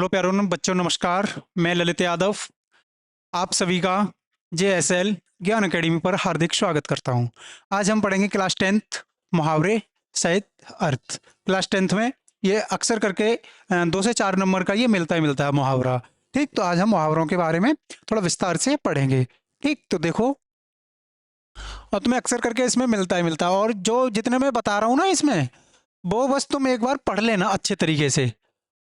Hello प्यारों बच्चों, नमस्कार। मैं ललित यादव आप सभी का JSL ज्ञान एकेडमी पर हार्दिक स्वागत करता हूं। आज हम पढ़ेंगे क्लास 10th मुहावरे सहित अर्थ। क्लास 10th में ये अक्सर करके 2 से 4 नंबर का ये मिलता ही मिलता है मुहावरा। ठीक, तो आज हम मुहावरों के बारे में थोड़ा विस्तार से पढ़ेंगे। ठीक, तो देखो, और तुम्हें अक्सर करके इसमें मिलता ही मिलता है, और जो जितने मैं बता रहा हूँ ना इसमें, वो बस तुम एक बार पढ़ लेना अच्छे तरीके से,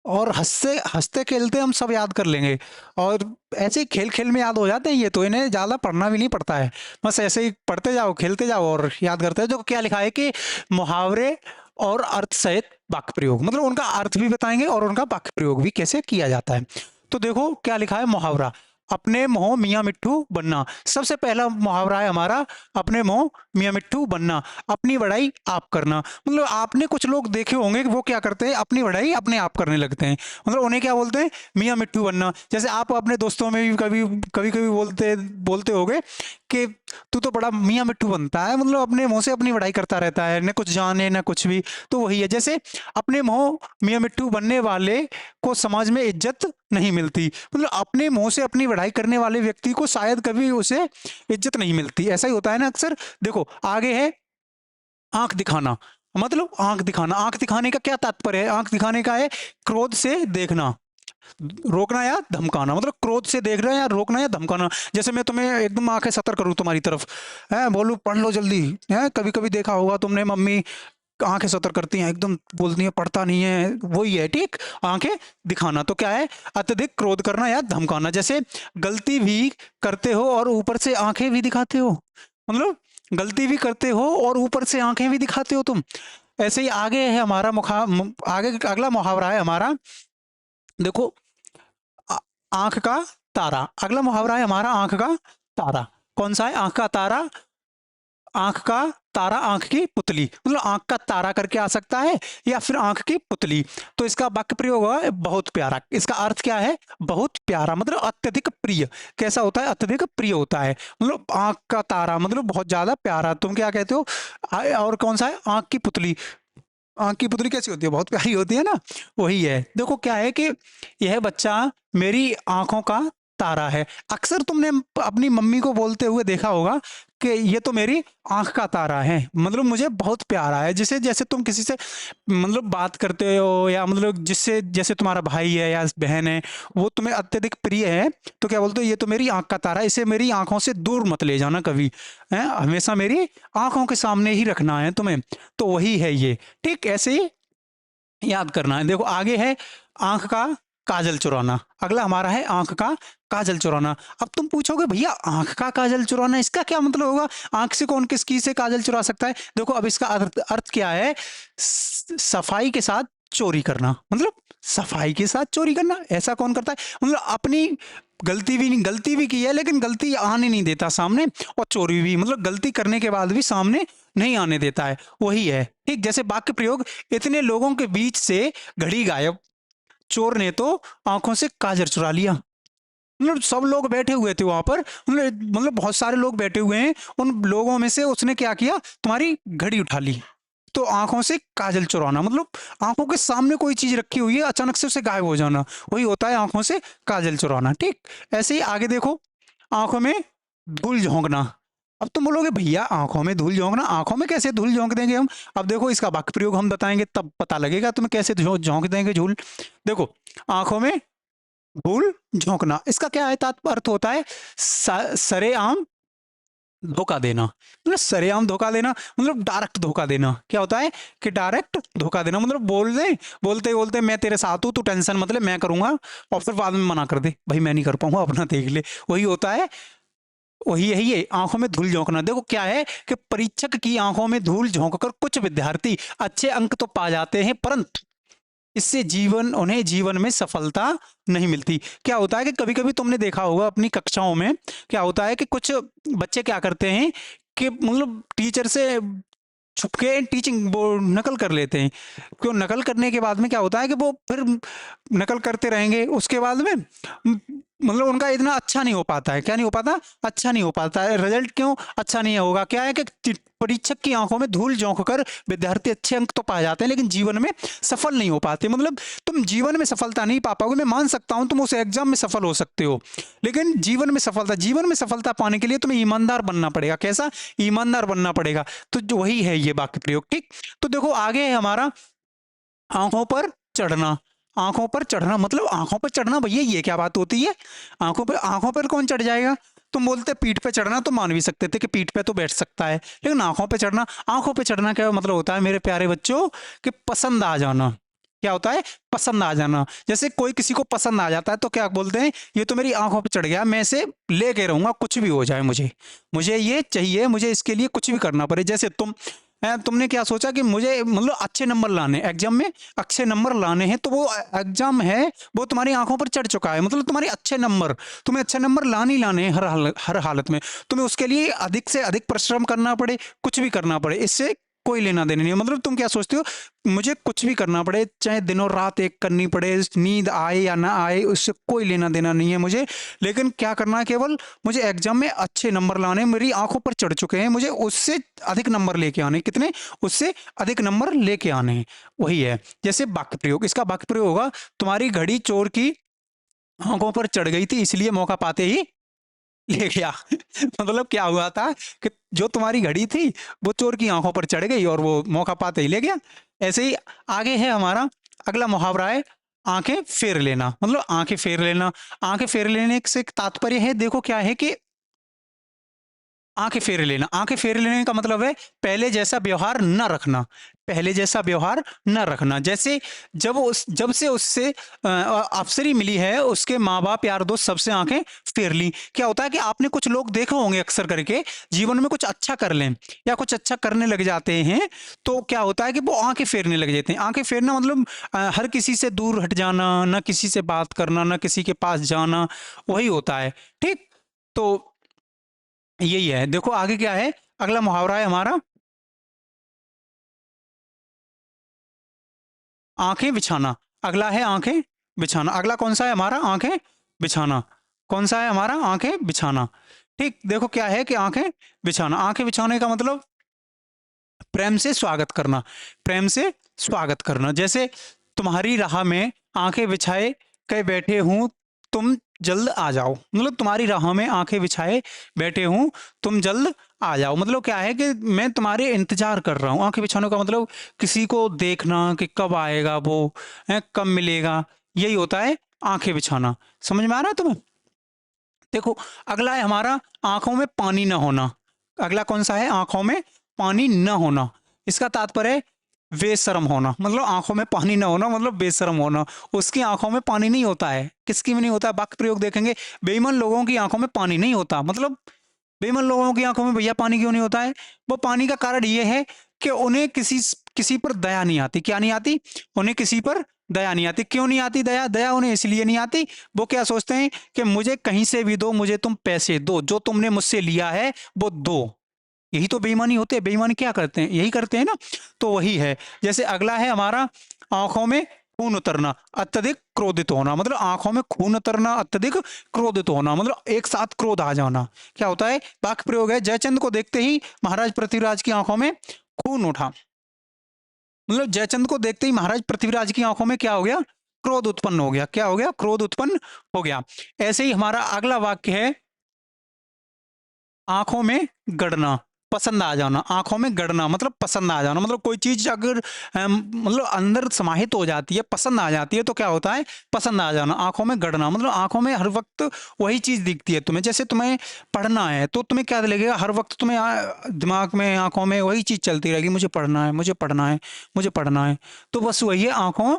और हँसते हँसते खेलते हम सब याद कर लेंगे। और ऐसे ही खेल खेल में याद हो जाते हैं ये, तो इन्हें ज़्यादा पढ़ना भी नहीं पड़ता है। बस ऐसे ही पढ़ते जाओ, खेलते जाओ और याद करते जाओ। जो क्या लिखा है कि मुहावरे और अर्थ सहित वाक्य प्रयोग, मतलब उनका अर्थ भी बताएंगे और उनका वाक्य प्रयोग भी कैसे किया जाता है। तो देखो क्या लिखा है, मुहावरा अपने मुंह मियाँ मिट्ठू बनना। सबसे पहला मुहावरा है हमारा, अपने मुंह मियाँ मिट्ठू बनना, अपनी बड़ाई आप करना। मतलब आपने कुछ लोग देखे होंगे कि वो क्या करते हैं, अपनी बड़ाई अपने आप करने लगते हैं। मतलब उन्हें क्या बोलते हैं, मियाँ मिट्ठू बनना। जैसे आप अपने दोस्तों में भी कभी कभी कभी बोलते बोलते होगे कि तू तो बड़ा मियाँ मिट्ठू बनता है, मतलब अपने मुंह से अपनी बड़ाई करता रहता है, न कुछ जाने न कुछ भी। तो वही है, जैसे अपने मुंह मियाँ मिट्ठू बनने वाले को समाज में इज्जत नहीं मिलती। मतलब अपने मुंह से अपनी बड़ाई करने वाले व्यक्ति को शायद कभी उसे इज्जत नहीं मिलती। ऐसा ही होता है ना अक्सर। देखो आगे है, आंख दिखाना। मतलब आंख दिखाना, आंख दिखाने का क्या तात्पर्य है, आंख दिखाने का है क्रोध से देखना, रोकना या धमकाना। मतलब क्रोध से देखना या रोकना या धमकाना। जैसे मैं तुम्हें एकदम आंखें सतर करूं तुम्हारी तरफ, है बोलूं पढ़ लो जल्दी, है कभी कभी देखा होगा तुमने, मम्मी आंखें सतर करती हैं, एकदम बोलती हैं पढ़ता नहीं है, वही है। ठीक, आंखें दिखाना तो क्या है, अत्यधिक क्रोध करना या धमकाना। जैसे गलती भी करते हो और ऊपर से आंखें भी दिखाते हो, मतलब गलती भी करते हो और ऊपर से आंखें भी दिखाते हो तुम। ऐसे ही आगे है हमारा आगे अगला मुहावरा है हमारा, देखो, आ- आंख का तारा। अगला मुहावरा है हमारा, आंख का तारा। कौन सा है, आंख का तारा। आंख का तारा, आंख की पुतली। मतलब आंख का तारा करके आ सकता है या फिर आंख की पुतली। तो इसका वाक्य प्रयोग है बहुत प्यारा। इसका अर्थ क्या है, बहुत प्यारा, मतलब अत्यधिक प्रिय। कैसा होता है, अत्यधिक प्रिय होता है। मतलब आंख का तारा मतलब बहुत ज्यादा प्यारा। तुम क्या कहते हो, और कौन सा है, आंख की पुतली। आंख की पुतली कैसी होती है, बहुत प्यारी होती है ना। वही है। देखो क्या है कि यह बच्चा मेरी आंखों का तारा है। अक्सर तुमने अपनी मम्मी को बोलते हुए देखा होगा कि ये तो मेरी आंख का तारा है, मतलब मुझे बहुत प्यारा है। जिसे जैसे तुम किसी से मतलब बात करते हो, या मतलब जिससे जैसे तुम्हारा भाई है या बहन है, वो तुम्हें अत्यधिक प्रिय है, तो क्या बोलते हो, ये तो मेरी आंख का तारा है, इसे मेरी आंखों से दूर मत ले जाना कभी, है हमेशा मेरी आंखों के सामने ही रखना है तुम्हें। तो वही है ये। ठीक, ऐसे ही याद करना है। देखो आगे है, आंख का काजल चुराना। अगला हमारा है आंख का काजल चुराना। अब तुम पूछोगे भैया आंख का काजल चुराना इसका क्या मतलब होगा, आंख से कौन किसकी से काजल चुरा सकता है। देखो अब इसका अर्थ क्या है, सफाई के साथ चोरी करना। मतलब सफाई के साथ चोरी करना, ऐसा कौन करता है। मतलब अपनी गलती भी नहीं, गलती भी की है लेकिन गलती आने नहीं देता सामने, और चोरी भी, मतलब गलती करने के बाद भी सामने नहीं आने देता है। वही है। ठीक, जैसे वाक्य प्रयोग, इतने लोगों के बीच से घड़ी गायब, चोर ने तो आंखों से काजल चुरा लिया। मतलब सब लोग बैठे हुए थे वहां पर, मतलब बहुत सारे लोग बैठे हुए हैं, उन लोगों में से उसने क्या किया, तुम्हारी घड़ी उठा ली। तो आंखों से काजल चुराना, मतलब आंखों के सामने कोई चीज रखी हुई है, अचानक से उसे गायब हो जाना, वही होता है आंखों से काजल चुराना। ठीक, ऐसे ही आगे देखो, आंखों में धूल झोंकना। अब तुम बोलोगे भैया आंखों में धूल झोंकना, आंखों में कैसे धूल झोंक देंगे हम। अब देखो इसका वाक्य प्रयोग हम बताएंगे तब पता लगेगा तुम्हें कैसे झोंक देंगे धूल। देखो, आंखों में धूल झोंकना, इसका क्या है, अर्थ होता है सरेआम धोखा देना। मतलब सरेआम धोखा देना, मतलब डायरेक्ट धोखा देना। क्या होता है कि डायरेक्ट धोखा देना, मतलब बोल दे, बोलते बोलते मैं तेरे साथ हूँ, तू टेंशन मत ले, मैं करूंगा, और फिर बाद में मना कर दे, भाई मैं नहीं कर पाऊंगा, अपना देख ले। वही होता है, वही यही है आंखों में धूल झोंकना। देखो क्या है कि परीक्षक की आंखों में धूल झोंककर कुछ विद्यार्थी अच्छे अंक तो पा जाते हैं, परंतु इससे उन्हें जीवन में सफलता नहीं मिलती। क्या होता है कि कभी कभी तुमने देखा होगा अपनी कक्षाओं में, क्या होता है कि कुछ बच्चे क्या करते हैं कि मतलब टीचर से छुपके टीचिंग वो नकल कर लेते हैं। क्यों, नकल करने के बाद में क्या होता है कि वो फिर नकल करते रहेंगे, उसके बाद में मतलब उनका इतना अच्छा नहीं हो पाता है। क्या नहीं हो पाता? अच्छा नहीं हो पाता है। रिजल्ट क्यों अच्छा नहीं होगा? क्या है कि परीक्षक की आंखों में धूल झोंक कर विद्यार्थी अच्छे अंक तो पाए जाते हैं, लेकिन जीवन में सफल नहीं हो पाते। मतलब तुम जीवन में सफलता नहीं पा पाओगे। मैं मान सकता हूं तुम उस एग्जाम में सफल हो सकते हो, लेकिन जीवन में सफलता पाने के लिए तुम्हें ईमानदार बनना पड़ेगा। कैसा? ईमानदार बनना पड़ेगा। तो जो वही है ये वाक्य प्रयोग। ठीक, तो देखो आगे है हमारा आंखों पर चढ़ना। आंखों पर चढ़ना मतलब आंखों पर चढ़ना, भैया ये क्या बात होती है? आंखों पर कौन चढ़ जाएगा? तुम बोलते पीठ पे चढ़ना तो मान भी सकते थे कि पीठ पे तो बैठ सकता है, लेकिन आंखों पे चढ़ना क्या मतलब होता है मेरे प्यारे बच्चों? कि पसंद आ जाना। क्या होता है? पसंद आ जाना। जैसे कोई किसी को पसंद आ जाता है तो क्या बोलते हैं? ये तो मेरी आंखों पे चढ़ गया, मैं इसे लेके रहूंगा कुछ भी हो जाए, मुझे मुझे ये चाहिए, मुझे इसके लिए कुछ भी करना पड़े। जैसे तुमने क्या सोचा कि मुझे मतलब अच्छे नंबर लाने, एग्जाम में अच्छे नंबर लाने हैं, तो वो एग्जाम है वो तुम्हारी आंखों पर चढ़ चुका है। मतलब तुम्हारे अच्छे नंबर, तुम्हें अच्छे नंबर लाने ही लाने हैं हर हालत में। तुम्हें उसके लिए अधिक से अधिक परिश्रम करना पड़े, कुछ भी करना पड़े, इससे कोई लेना देना नहीं है। मतलब तुम क्या सोचते हो? मुझे कुछ भी करना पड़े, चाहे दिनों रात एक करनी पड़े, नींद आए या ना आए, उससे कोई लेना देना नहीं है मुझे। लेकिन क्या करना है? केवल मुझे एग्जाम में अच्छे नंबर लाने, मेरी आंखों पर चढ़ चुके हैं, मुझे उससे अधिक नंबर लेके आने। कितने? उससे अधिक नंबर लेके आने हैं। वही है। जैसे वाक्य प्रयोग, इसका वाक्य प्रयोग होगा, तुम्हारी घड़ी चोर की आंखों पर चढ़ गई थी, इसलिए मौका पाते ही ले गया। मतलब क्या हुआ था कि जो तुम्हारी घड़ी थी वो चोर की आंखों पर चढ़ गई और वो मौका पाते ही ले गया। ऐसे ही आगे है हमारा अगला मुहावरा है आंखें फेर लेना। मतलब आंखें फेर लेना, आंखें फेर लेने से तात्पर्य है, देखो क्या है कि आंखें फेर लेना, आंखें फेर लेने का मतलब है पहले जैसा व्यवहार न रखना, पहले जैसा व्यवहार न रखना। जैसे जब से उससे अफसरी मिली है, उसके माँ बाप यार दोस्त सबसे आंखें फेर ली। क्या होता है कि आपने कुछ लोग देखे होंगे अक्सर करके जीवन में कुछ अच्छा कर लें या कुछ अच्छा करने लग जाते हैं, तो क्या होता है कि वो आंखें फेरने लग जाते हैं। आंखें फेरना मतलब हर किसी से दूर हट जाना, न किसी से बात करना, न किसी के पास जाना, वही होता है। ठीक, तो यही है। देखो आगे क्या है, अगला मुहावरा है हमारा आंखें बिछाना। अगला है आंखें बिछाना। अगला कौन सा है हमारा? आंखें बिछाना। कौन सा है हमारा? आंखें बिछाना। ठीक, देखो क्या है कि आंखें बिछाना, आंखें बिछाने का मतलब प्रेम से स्वागत करना, प्रेम से स्वागत करना। जैसे तुम्हारी राह में आंखें बिछाए के बैठे हूं, तुम जल्द आ जाओ। मतलब तुम्हारी राह में आंखें बिछाए बैठे हूं, तुम जल्द आ जाओ। मतलब क्या है कि मैं तुम्हारे इंतजार कर रहा हूं। आंखें बिछाने का मतलब किसी को देखना कि कब आएगा वो, है कब मिलेगा, यही होता है आंखें बिछाना। समझ में आ रहा है तुम्हें? देखो अगला है हमारा आंखों में पानी न होना। अगला कौन सा है? आंखों में पानी न होना। इसका तात्पर्य है बेशर्म होना। मतलब आंखों में पानी न होना मतलब बेशर्म होना। उसकी आंखों में पानी नहीं होता है। किसकी में नहीं होता है? वाक्य प्रयोग देखेंगे, बेईमान लोगों की आंखों में पानी नहीं होता। मतलब बेईमान लोगों की आंखों में भैया पानी क्यों नहीं होता है? वो पानी का कारण ये है कि उन्हें किसी पर दया नहीं आती। क्या नहीं आती? उन्हें किसी पर दया नहीं आती। क्यों नहीं आती दया? दया उन्हें इसलिए नहीं आती, वो क्या सोचते हैं कि मुझे कहीं से भी दो, मुझे तुम पैसे दो, जो तुमने मुझसे लिया है वो दो। यही तो बेईमानी होते हैं। बेईमानी क्या करते हैं? यही करते हैं ना। तो वही है। जैसे अगला है हमारा आंखों में खून उतरना, अत्यधिक क्रोधित होना। मतलब आंखों में खून उतरना, अत्यधिक क्रोधित होना, मतलब एक साथ क्रोध आ जाना। क्या होता है? वाक्य प्रयोग है, जयचंद को देखते ही महाराज पृथ्वीराज की आंखों में खून उठा। मतलब जयचंद को देखते ही महाराज पृथ्वीराज की आंखों में क्या हो गया? क्रोध उत्पन्न हो गया। क्या हो गया? क्रोध उत्पन्न हो गया। ऐसे ही हमारा अगला वाक्य है आंखों में गड़ना, पसंद आ जाना। आंखों में गड़ना मतलब पसंद आ जाना। मतलब कोई चीज अगर मतलब अंदर समाहित हो जाती है, पसंद आ जाती है, तो क्या होता है? पसंद आ जाना। आंखों में गड़ना मतलब आंखों में हर वक्त वही चीज दिखती है तुम्हें। जैसे तुम्हें पढ़ना है तो तुम्हें क्या लगेगा? हर वक्त तुम्हें दिमाग में, आंखों में वही चीज चलती रहेगी, मुझे पढ़ना है, मुझे पढ़ना है, मुझे पढ़ना है। तो बस वही है आंखों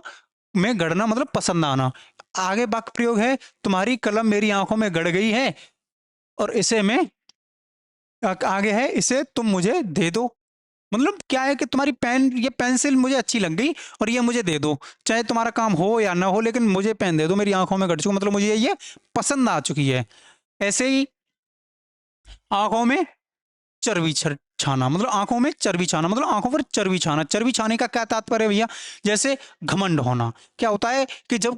में गड़ना मतलब पसंद आना। आगे वाक्य प्रयोग है तुम्हारी कलम मेरी आंखों में गड़ गई है और इसे मैं आगे है इसे तुम मुझे दे दो। मतलब क्या है कि तुम्हारी पेन, ये पेंसिल मुझे अच्छी लग गई और ये मुझे दे दो, चाहे तुम्हारा काम हो या ना हो, लेकिन मुझे पेन दे दो, मेरी आंखों में गड़ चुकी, मतलब मुझे ये पसंद आ चुकी है। ऐसे ही आंखों में चर्बी छाना, मतलब आंखों में चर्बी छाना, मतलब आंखों पर चर्बी छाना। चर्बी छाने का क्या तात्पर्य है भैया? जैसे घमंड होना। क्या होता है कि जब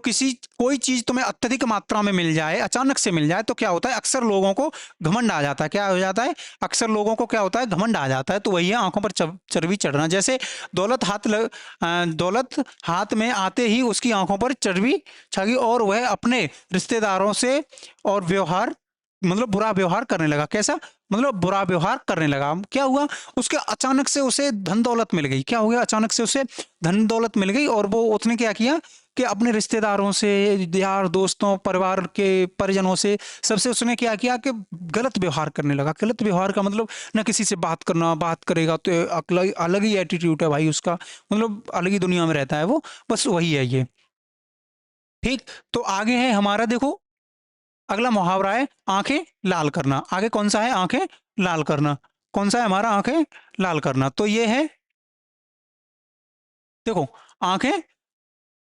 कोई चीज तुम्हें अत्यधिक मात्रा में मिल जाए, अचानक से मिल जाए, तो क्या होता है, अक्सर लोगों को घमंड आ जाता है। क्या हो जाता है? अक्सर लोगों को क्या होता है, घमंड आ जाता है। तो वही है आंखों पर चर्बी चढ़ना। जैसे दौलत हाथ में आते ही उसकी आंखों पर चर्बी छा गई और वह अपने रिश्तेदारों से और व्यवहार, मतलब बुरा व्यवहार करने लगा। कैसा? मतलब बुरा व्यवहार करने लगा। क्या हुआ? उसके अचानक से उसे धन दौलत मिल गई। क्या हो गया? अचानक से उसे धन दौलत मिल गई और वो उसने क्या किया कि अपने रिश्तेदारों से, यार दोस्तों, परिवार के परिजनों से, सबसे उसने क्या किया कि गलत व्यवहार करने लगा। गलत व्यवहार का मतलब ना किसी से बात करना, बात करेगा तो अलग अलग ही एटीट्यूड है भाई उसका, मतलब अलग ही दुनिया में रहता है वो। बस वही है ये। ठीक। तो आगे है हमारा, देखो अगला मुहावरा है आंखें लाल करना। आगे कौन सा है? आंखें लाल करना। कौन सा है हमारा? आंखें लाल करना। तो ये है, देखो, आंखें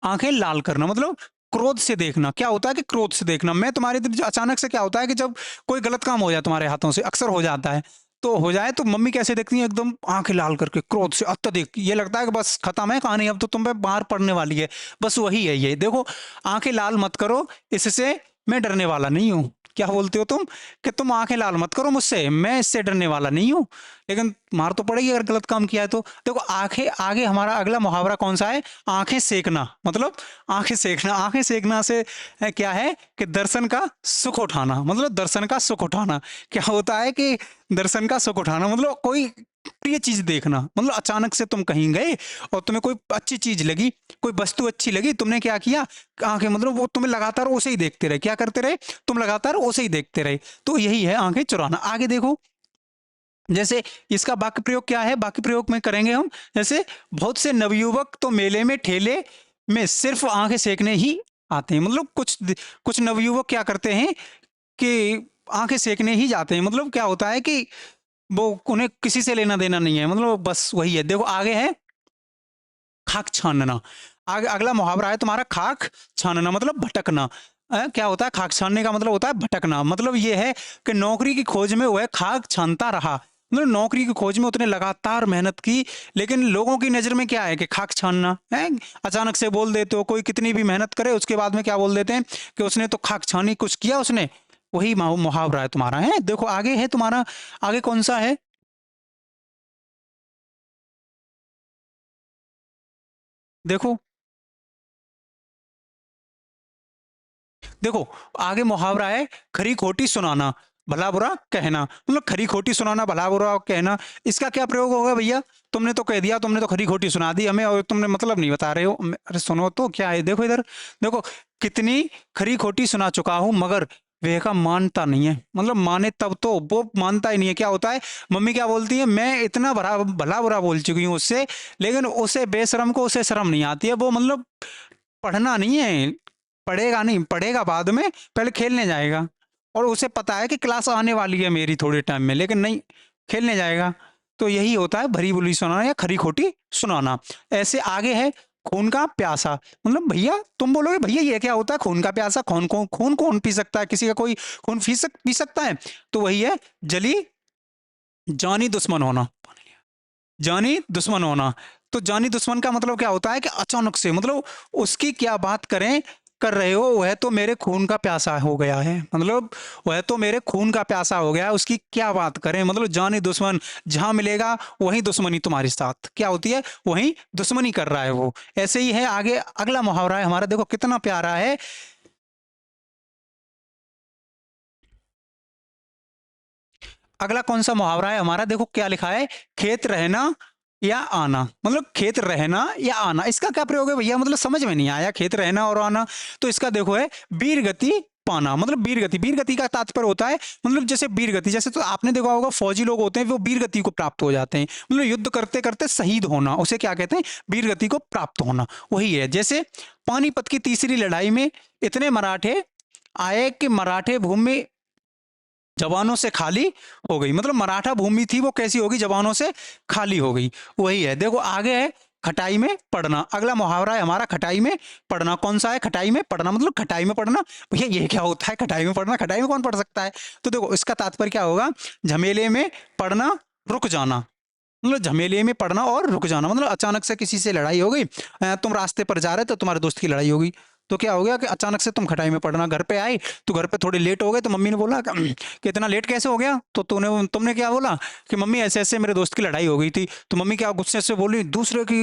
आंखें लाल करना मतलब क्रोध से देखना। क्या होता है कि क्रोध से देखना। मैं तुम्हारे अचानक से क्या होता है कि जब कोई गलत काम हो जाए तुम्हारे हाथों से, अक्सर हो जाता है, तो हो जाए तो मम्मी कैसे देखती है? एकदम आंखें लाल करके, क्रोध से अत्यधिक। ये लगता है कि बस खत्म है कहानी, अब तो तुम पे मार पड़ने वाली है। बस वही है ये। देखो, आंखें लाल मत करो, इससे मैं डरने वाला नहीं हूं। क्या बोलते हो तुम कि तुम आंखें लाल मत करो मुझसे, मैं इससे डरने वाला नहीं हूं, लेकिन मार तो पड़ेगी अगर गलत काम किया है तो। देखो आंखें, आगे हमारा अगला मुहावरा कौन सा है? आंखें सेकना। मतलब आंखें सेकना। आंखें सेकना से क्या है कि दर्शन का सुख उठाना, मतलब दर्शन का सुख उठाना। क्या होता है कि दर्शन का सुख उठाना मतलब कोई प्रिय चीज देखना। मतलब अचानक से तुम कहीं गए और तुम्हें कोई अच्छी चीज लगी, कोई वस्तु अच्छी लगी, तुमने क्या किया, आंखें, मतलब वो तुम्हें लगातार उसे ही देखते रहे। क्या करते रहे? तुम लगातार उसे ही देखते रहे। तो यही है आंखें चुराना। आगे देखो, जैसे इसका वाक्य प्रयोग क्या है, वाक्य प्रयोग में करेंगे हम। जैसे बहुत से नवयुवक तो मेले में ठेले में सिर्फ आंखें सेकने ही आते हैं। मतलब कुछ नवयुवक क्या करते हैं कि आंखें सेकने ही जाते हैं। मतलब क्या होता है कि वो, उन्हें किसी से लेना देना नहीं है, मतलब बस वही है। देखो आगे है खाक छानना। आगे अगला मुहावरा है तुम्हारा खाक छानना, मतलब भटकना। क्या होता है खाक छानने का? मतलब होता है भटकना। मतलब ये है कि नौकरी की खोज में वह खाक छानता रहा। मतलब नौकरी की खोज में उसने लगातार मेहनत की, लेकिन लोगों की नजर में क्या है कि खाक छानना है। अचानक से बोल देते हो, कोई कितनी भी मेहनत करे उसके बाद में क्या बोल देते हैं कि उसने तो खाक छानी, कुछ किया उसने। वही मुहावरा है तुम्हारा। है देखो आगे है तुम्हारा, आगे कौन सा है? देखो, देखो आगे मुहावरा है खरी खोटी सुनाना, भला बुरा कहना। मतलब खरी खोटी सुनाना, भला बुरा कहना, इसका क्या प्रयोग होगा भैया? तुमने तो कह दिया, तुमने तो खरी खोटी सुना दी हमें और तुमने मतलब नहीं बता रहे हो। अरे सुनो तो क्या है, देखो इधर, देखो कितनी खरी खोटी सुना चुका हूं मगर वह का मानता नहीं है। मतलब माने तब तो, वो मानता ही नहीं है। क्या होता है, मम्मी क्या बोलती है, मैं इतना भला भला बुरा बोल चुकी हूँ उससे, लेकिन उसे बेशरम को उसे शर्म नहीं आती है। वो मतलब पढ़ना नहीं है, पढ़ेगा नहीं, पढ़ेगा बाद में, पहले खेलने जाएगा। और उसे पता है कि क्लास आने वाली है मेरी थोड़े टाइम में, लेकिन नहीं, खेलने जाएगा। तो यही होता है भरी बुरी सुनाना या खरी खोटी सुनाना। ऐसे आगे है खून का प्यासा। मतलब भैया तुम बोलोगे भैया ये क्या होता है खून का प्यासा? खून कौन पी सकता है? किसी का कोई खून पी सकता है? तो वही है जली जानी दुश्मन होना। जानी दुश्मन होना। तो जानी दुश्मन का मतलब क्या होता है कि अचानक से, मतलब उसकी क्या बात करें, कर रहे हो, वह तो मेरे खून का प्यासा हो गया है। मतलब वह तो मेरे खून का प्यासा हो गया है, उसकी क्या बात करें। मतलब जानी दुश्मन, जहां मिलेगा वहीं दुश्मनी तुम्हारे साथ क्या होती है, वहीं दुश्मनी कर रहा है वो। ऐसे ही है आगे अगला मुहावरा है हमारा, देखो कितना प्यारा है। अगला कौन सा मुहावरा है हमारा? देखो क्या लिखा है, खेत रहना या आना। मतलब खेत रहना या आना, इसका क्या प्रयोग है भैया? मतलब समझ में नहीं आया, खेत रहना और आना। तो इसका देखो है वीर गति पाना। मतलब वीर गति, वीर गति का तात्पर्य होता है, मतलब जैसे वीर गति, जैसे तो आपने देखा होगा फौजी लोग होते हैं वो वीर गति को प्राप्त हो जाते हैं। मतलब युद्ध करते करते शहीद होना, उसे क्या कहते हैं, वीर गति को प्राप्त होना। वही है। जैसे पानीपत की तीसरी लड़ाई में इतने मराठे आए कि मराठे भूमि जवानों से खाली हो गई। मतलब मराठा भूमि थी वो कैसी होगी, जवानों से खाली हो गई। वही है। देखो आगे है खटाई में पड़ना। अगला मुहावरा है हमारा खटाई में पड़ना। कौन सा है? खटाई में पड़ना। मतलब खटाई में पड़ना। भैया ये क्या होता है खटाई में पड़ना? खटाई में कौन पढ़ सकता है? तो देखो इसका तात्पर्य क्या होगा, झमेले में पड़ना, रुक जाना, मतलब झमेले में पड़ना और रुक जाना, मतलब अचानक से किसी से लड़ाई हो गई, तुम रास्ते पर जा रहे थे, तुम्हारे दोस्त की लड़ाई हो गई, तो क्या हो गया कि अचानक से तुम खटाई में पड़ना, घर पे आए तो घर पे थोड़े लेट हो गए, तो मम्मी ने बोला कि इतना लेट कैसे हो गया, तो तुमने क्या बोला कि मम्मी ऐसे ऐसे मेरे दोस्त की लड़ाई हो गई थी, तो मम्मी क्या गुस्से से बोली, दूसरे की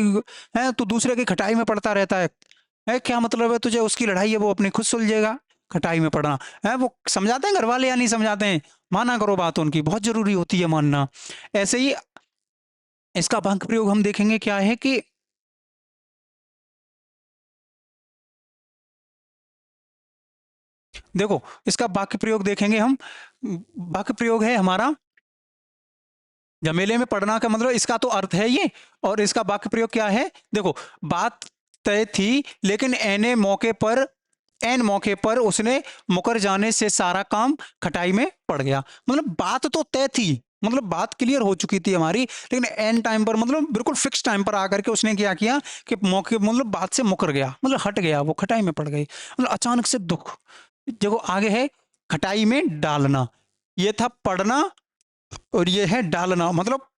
है तो दूसरे की खटाई में पड़ता रहता है क्या मतलब है तुझे, उसकी लड़ाई है वो अपनी खुद सुलझेगा, खटाई में पड़ना है, वो समझाते हैं घर वाले या नहीं समझाते हैं, माना करो बात उनकी, बहुत जरूरी होती है मानना। ऐसे ही इसका वाक्य प्रयोग हम देखेंगे क्या है कि देखो इसका वाक्य प्रयोग देखेंगे हम, वाक्य प्रयोग है हमारा झमेले में पड़ना, का मतलब इसका तो अर्थ है ये, और इसका वाक्य प्रयोग क्या है, देखो बात तय थी लेकिन एन मौके पर उसने मुकर जाने से सारा काम खटाई में पड़ गया, मतलब बात तो तय थी, मतलब बात क्लियर हो चुकी थी हमारी, लेकिन एन टाइम पर मतलब बिल्कुल फिक्स टाइम पर आकर के उसने क्या किया कि मौके मतलब बात से मुकर गया, मतलब हट गया, वो खटाई में पड़ गई, मतलब अचानक से दुख। देखो आगे है खटाई में डालना, ये था पढ़ना, और ये है डालना, मतलब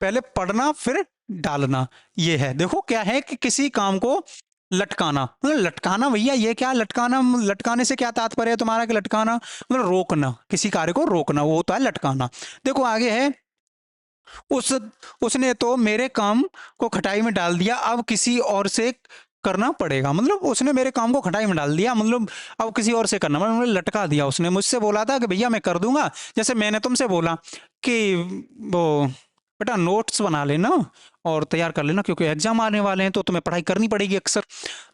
पहले पढ़ना फिर डालना, ये है, देखो क्या है कि किसी काम को लटकाना, मतलब लटकाना भैया, ये क्या लटकाना, लटकाने से क्या तात्पर्य है तुम्हारा कि लटकाना मतलब रोकना, किसी कार्य को रोकना, वो होता है लटकाना। देखो आगे है उस उसने तो मेरे काम को खटाई में डाल दिया, अब किसी और से करना पड़ेगा, मतलब उसने मेरे काम को खटाई में डाल दिया, मतलब अब किसी और से करना, मतलब लटका दिया, उसने मुझसे बोला था कि भैया मैं कर दूंगा, जैसे मैंने तुमसे बोला कि वो बेटा नोट्स बना लेना और तैयार कर लेना क्योंकि एग्जाम आने वाले हैं तो तुम्हें पढ़ाई करनी पड़ेगी अक्सर,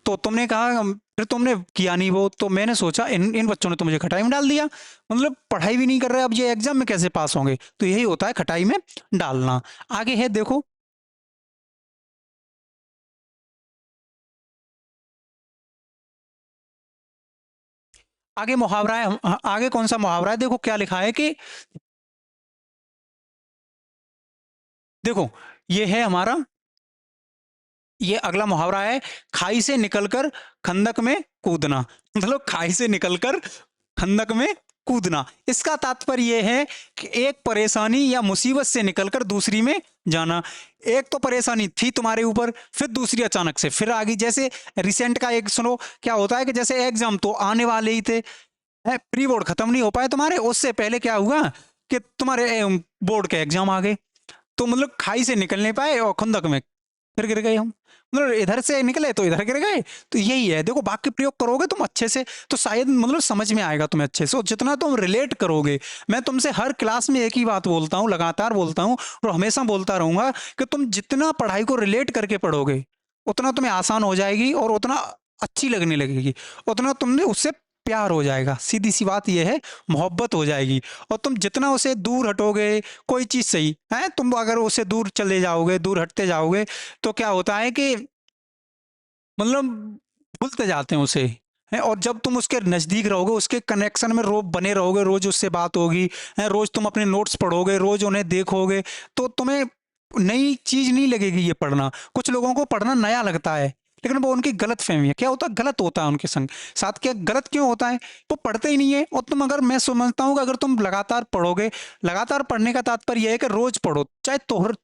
तो तुमने कहा फिर तुमने किया नहीं वो, तो मैंने सोचा इन इन बच्चों ने तो मुझे खटाई में डाल दिया, मतलब पढ़ाई भी नहीं कर रहे, अब ये एग्जाम में कैसे पास होंगे, तो यही होता है खटाई में डालना। आगे है देखो, आगे मुहावरा है, आगे कौन सा मुहावरा है, देखो क्या लिखा है कि देखो ये है हमारा, ये अगला मुहावरा है, खाई से निकलकर खंदक में कूदना, मतलब खाई से निकलकर खंदक में कूदना, इसका तात्पर्य यह है कि एक परेशानी या मुसीबत से निकलकर दूसरी में जाना, एक तो परेशानी थी तुम्हारे ऊपर, फिर दूसरी अचानक से फिर आ गई, जैसे रिसेंट का एक सुनो, क्या होता है कि जैसे एग्जाम तो आने वाले ही थे, प्री बोर्ड खत्म नहीं हो पाए तुम्हारे, उससे पहले क्या हुआ कि तुम्हारे बोर्ड के एग्जाम आ गए, तो मतलब खाई से निकल नहीं पाए और खुंदक में फिर गिर गए हम, मतलब इधर से निकले तो इधर गिर गए, तो यही है, देखो वाक्य प्रयोग करोगे तुम अच्छे से तो शायद मतलब समझ में आएगा तुम्हें अच्छे से, और जितना तुम रिलेट करोगे, मैं तुमसे हर क्लास में एक ही बात बोलता हूँ, लगातार बोलता हूँ और हमेशा बोलता रहूंगा कि तुम जितना पढ़ाई को रिलेट करके पढ़ोगे उतना तुम्हें आसान हो जाएगी और उतना अच्छी लगने लगेगी, उतना तुमने उससे प्यार हो जाएगा, सीधी सी बात यह है, मोहब्बत हो जाएगी, और तुम जितना उसे दूर हटोगे, कोई चीज सही है, तुम अगर उससे दूर चले जाओगे, दूर हटते जाओगे, तो क्या होता है कि मतलब भूलते जाते हैं उसे, है, और जब तुम उसके नजदीक रहोगे, उसके कनेक्शन में रो बने रहोगे, रोज उससे बात होगी, है, रोज तुम अपने नोट्स पढ़ोगे, रोज उन्हें देखोगे, तो तुम्हें नई चीज नहीं लगेगी ये पढ़ना, कुछ लोगों को पढ़ना नया लगता है, लेकिन वो उनकी गलत फहमी है, क्या होता है गलत होता है उनके संग साथ, क्या गलत क्यों होता है, वो पढ़ते ही नहीं है, और तुम अगर मैं समझता हूँ कि अगर तुम लगातार पढ़ोगे, लगातार पढ़ने का तात्पर्य यह है कि रोज पढ़ो, चाहे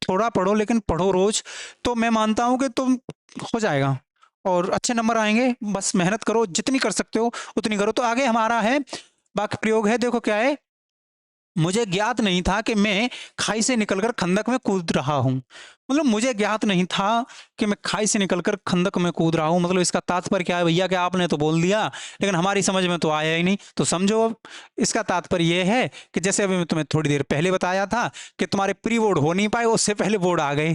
थोड़ा पढ़ो लेकिन पढ़ो रोज, तो मैं मानता हूँ कि तुम हो जाएगा और अच्छे नंबर आएंगे, बस मेहनत करो, जितनी कर सकते हो उतनी करो। तो आगे हमारा है वाक्य प्रयोग है, देखो क्या है, मुझे ज्ञात नहीं था कि मैं खाई से निकलकर खंदक में कूद रहा हूँ, मतलब मुझे ज्ञात नहीं था कि मैं खाई से निकलकर खंदक में कूद रहा हूँ, मतलब इसका तात्पर्य क्या है भैया कि आपने तो बोल दिया लेकिन हमारी समझ में तो आया ही नहीं, तो समझो अब इसका तात्पर्य ये है कि जैसे अभी मैं तुम्हें थोड़ी देर पहले बताया था कि तुम्हारे प्री बोर्ड हो नहीं पाए, उससे पहले बोर्ड आ गए,